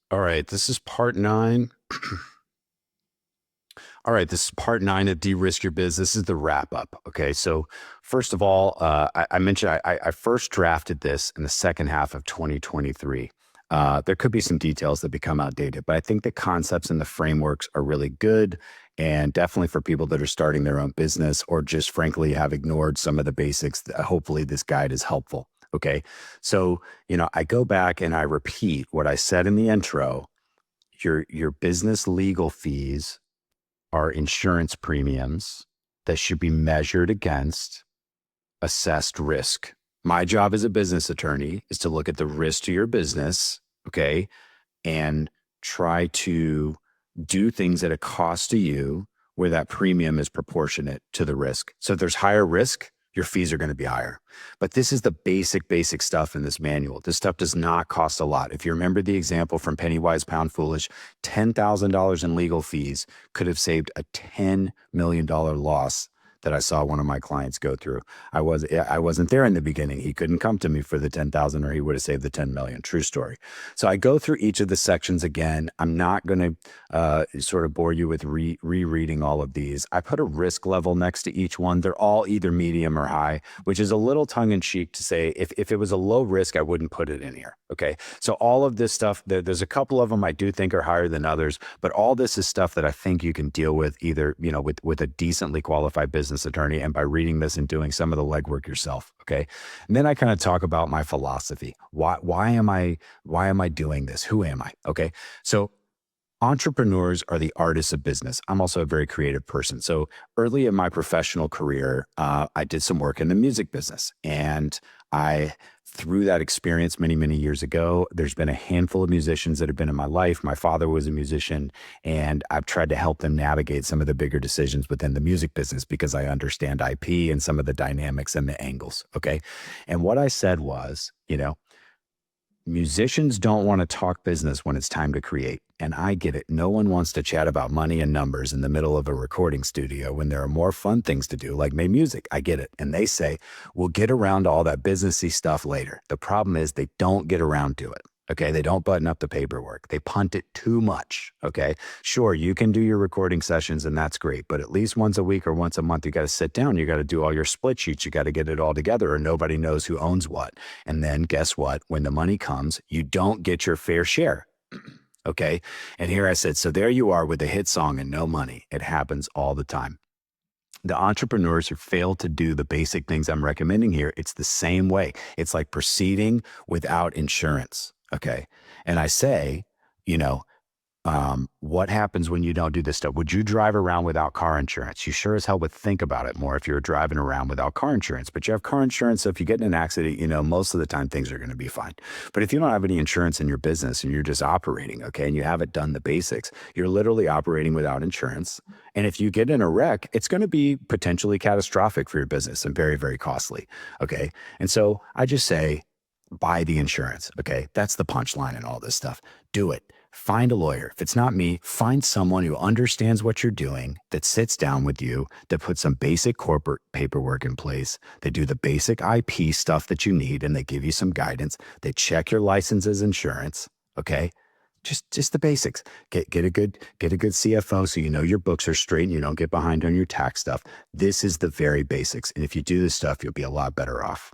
All right, this is part 9. All right, this is part 9 of De-Risk Your Biz. This is the wrap up. Okay, so first of all, I mentioned I first drafted this in the second half of 2023. There could be some details that become outdated, but I think the concepts and the frameworks are really good, and definitely for people that are starting their own business or just frankly have ignored some of the basics. Hopefully, this guide is helpful. Okay, so I go back and I repeat what I said in the intro. Your business legal fees are insurance premiums that should be measured against assessed risk. My job as a business attorney is to look at the risk to your business, okay, and try to do things at a cost to you where that premium is proportionate to the risk. So if there's higher risk, your fees are going to be higher. But this is the basic stuff in this manual. This stuff does not cost a lot. If you remember the example from Penny Wise, Pound Foolish, $10,000 in legal fees could have saved a $10 million loss that I saw one of my clients go through. I wasn't there in the beginning. He couldn't come to me for the 10,000 or he would have saved the 10 million. True story. So I go through each of the sections again. I'm not going to sort of bore you with rereading all of these. I put a risk level next to each one. They're all either medium or high, which is a little tongue in cheek to say if it was a low risk, I wouldn't put it in here. Okay. So all of this stuff, there's a couple of them I do think are higher than others, but all this is stuff that I think you can deal with either, with a decently qualified business attorney and by reading this and doing some of the legwork yourself. Okay. And then I kind of talk about my philosophy. Why am I doing this? Who am I? Okay. So entrepreneurs are the artists of business. I'm also a very creative person. So early in my professional career, I did some work in the music business. And through that experience many years ago, there's been a handful of musicians that have been in my life. My father was a musician, and I've tried to help them navigate some of the bigger decisions within the music business because I understand IP and some of the dynamics and the angles. Okay. And what I said was, musicians don't want to talk business when it's time to create. And I get it. No one wants to chat about money and numbers in the middle of a recording studio when there are more fun things to do, like make music. I get it. And they say, we'll get around to all that businessy stuff later. The problem is they don't get around to it. Okay. They don't button up the paperwork. They punt it too much. Okay. Sure, you can do your recording sessions and that's great. But at least once a week or once a month, you got to sit down. You got to do all your split sheets. You got to get it all together or nobody knows who owns what. And then guess what? When the money comes, you don't get your fair share. Okay. And here I said, so there you are with a hit song and no money. It happens all the time. The entrepreneurs who fail to do the basic things I'm recommending here, it's the same way. It's like proceeding without insurance. Okay. And I say, you know, what happens when you don't do this stuff? Would you drive around without car insurance? You sure as hell would think about it more if you're driving around without car insurance. But you have car insurance, so if you get in an accident, most of the time things are going to be fine. But if you don't have any insurance in your business and you're just operating, okay, and you haven't done the basics, you're literally operating without insurance. And if you get in a wreck, it's going to be potentially catastrophic for your business and very costly. Okay. And so I just say, buy the insurance. Okay. That's the punchline in all this stuff. Do it. Find a lawyer. If it's not me, find someone who understands what you're doing, that sits down with you, that puts some basic corporate paperwork in place. They do the basic IP stuff that you need and they give you some guidance. They check your licenses, insurance. Okay. Just the basics. Get a good CFO so you know your books are straight and you don't get behind on your tax stuff. This is the very basics. And if you do this stuff, you'll be a lot better off.